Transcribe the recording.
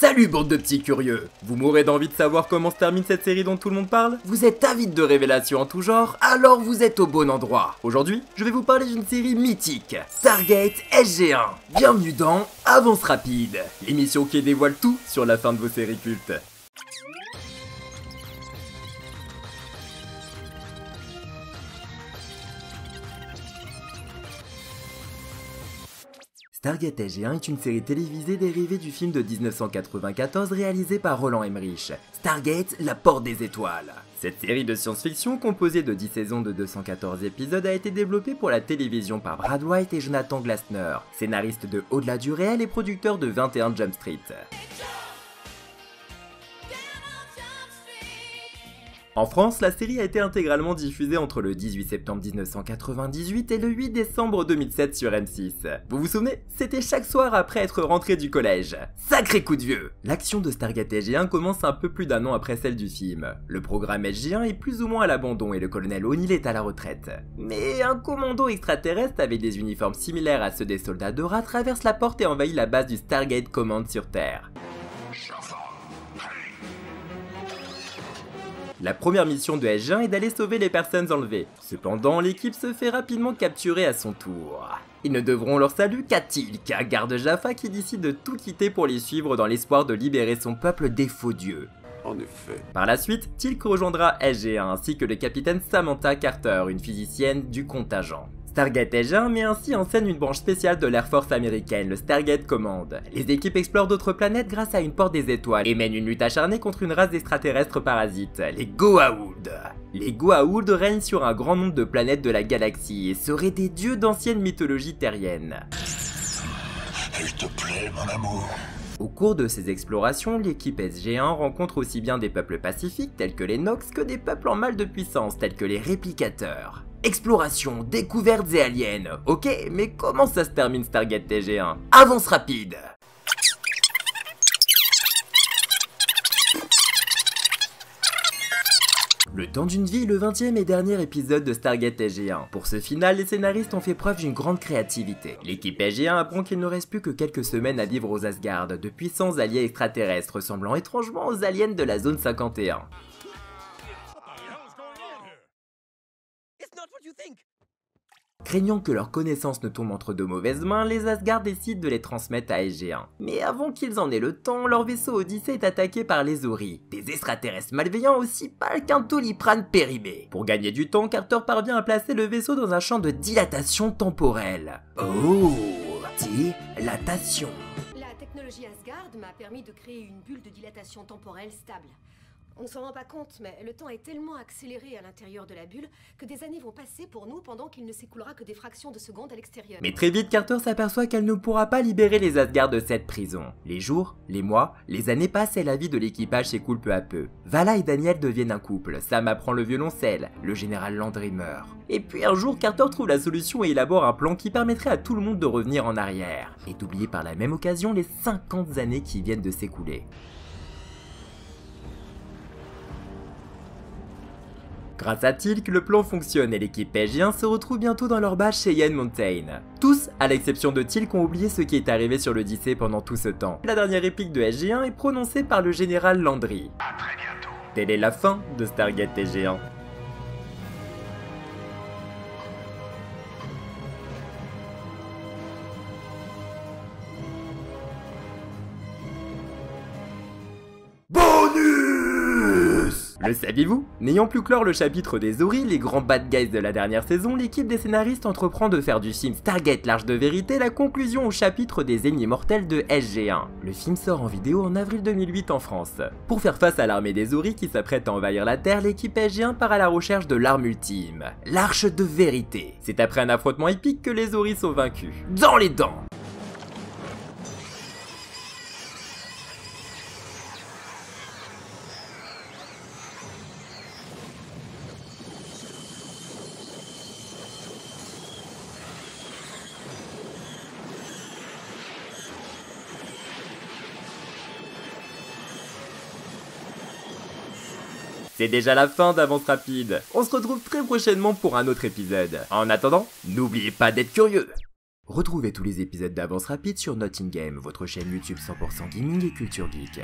Salut bande de petits curieux! Vous mourrez d'envie de savoir comment se termine cette série dont tout le monde parle? Vous êtes avide de révélations en tout genre? Alors vous êtes au bon endroit! Aujourd'hui, je vais vous parler d'une série mythique, Stargate SG1. Bienvenue dans Avance Rapide, l'émission qui dévoile tout sur la fin de vos séries cultes. Stargate SG1 est une série télévisée dérivée du film de 1994 réalisé par Roland Emmerich, Stargate, la porte des étoiles. Cette série de science-fiction composée de 10 saisons de 214 épisodes a été développée pour la télévision par Brad White et Jonathan Glassner, scénaristes de Au-delà du réel et producteurs de 21 Jump Street. En France, la série a été intégralement diffusée entre le 18 septembre 1998 et le 8 décembre 2007 sur M6. Vous vous souvenez? C'était chaque soir après être rentré du collège. Sacré coup de vieux! L'action de Stargate SG1 commence un peu plus d'un an après celle du film. Le programme SG1 est plus ou moins à l'abandon et le colonel O'Neill est à la retraite. Mais un commando extraterrestre avec des uniformes similaires à ceux des soldats Dora traverse la porte et envahit la base du Stargate Command sur Terre. La première mission de SG1 est d'aller sauver les personnes enlevées. Cependant, l'équipe se fait rapidement capturer à son tour. Ils ne devront leur salut qu'à Teal'c, un garde Jaffa qui décide de tout quitter pour les suivre dans l'espoir de libérer son peuple des faux dieux. En effet. Par la suite, Teal'c rejoindra SG1 ainsi que le capitaine Samantha Carter, une physicienne du contingent. Stargate SG1 met ainsi en scène une branche spéciale de l'Air Force américaine, le Stargate Command. Les équipes explorent d'autres planètes grâce à une porte des étoiles et mènent une lutte acharnée contre une race d'extraterrestres parasites, les Goa'uld. Les Goa'uld règnent sur un grand nombre de planètes de la galaxie et seraient des dieux d'ancienne mythologie terrienne. Elle te plaît, mon amour? Au cours de ces explorations, l'équipe SG1 rencontre aussi bien des peuples pacifiques tels que les Nox que des peuples en mal de puissance tels que les Réplicateurs. Exploration, découvertes et aliens, ok, mais comment ça se termine Stargate SG1? Avance rapide! Le temps d'une vie, le 20e et dernier épisode de Stargate SG1. Pour ce final, les scénaristes ont fait preuve d'une grande créativité. L'équipe SG1 apprend qu'il ne reste plus que quelques semaines à vivre aux Asgard, de puissants alliés extraterrestres ressemblant étrangement aux aliens de la zone 51. Craignant que leurs connaissances ne tombent entre de mauvaises mains, les Asgard décident de les transmettre à SG1. Mais avant qu'ils en aient le temps, leur vaisseau Odyssée est attaqué par les Ori, des extraterrestres malveillants aussi pâles qu'un Doliprane périmé. Pour gagner du temps, Carter parvient à placer le vaisseau dans un champ de dilatation temporelle. Oh, dilatation. La technologie Asgard m'a permis de créer une bulle de dilatation temporelle stable. On ne s'en rend pas compte, mais le temps est tellement accéléré à l'intérieur de la bulle que des années vont passer pour nous pendant qu'il ne s'écoulera que des fractions de secondes à l'extérieur. Mais très vite, Carter s'aperçoit qu'elle ne pourra pas libérer les Asgard de cette prison. Les jours, les mois, les années passent et la vie de l'équipage s'écoule peu à peu. Vala et Daniel deviennent un couple, Sam apprend le violoncelle, le général Landry meurt. Et puis un jour, Carter trouve la solution et élabore un plan qui permettrait à tout le monde de revenir en arrière, et d'oublier par la même occasion les 50 années qui viennent de s'écouler. Grâce à Teal'c, le plan fonctionne et l'équipe SG1 se retrouve bientôt dans leur base chez Cheyenne Mountain. Tous, à l'exception de Teal'c, ont oublié ce qui est arrivé sur l'Odyssée pendant tout ce temps. La dernière réplique de SG1 est prononcée par le général Landry. À très bientôt. Telle est la fin de Stargate SG1. Le saviez-vous? N'ayant plus clore le chapitre des Ori, les grands bad guys de la dernière saison, l'équipe des scénaristes entreprend de faire du film Stargate l'Arche de Vérité la conclusion au chapitre des ennemis mortels de SG1. Le film sort en vidéo en avril 2008 en France. Pour faire face à l'armée des Ori qui s'apprête à envahir la Terre, l'équipe SG1 part à la recherche de l'arme ultime, l'Arche de Vérité. C'est après un affrontement épique que les Ori sont vaincus. Dans les dents! C'est déjà la fin d'Avance Rapide. On se retrouve très prochainement pour un autre épisode. En attendant, n'oubliez pas d'être curieux. Retrouvez tous les épisodes d'Avance Rapide sur Not In Game, votre chaîne YouTube 100% gaming et culture geek.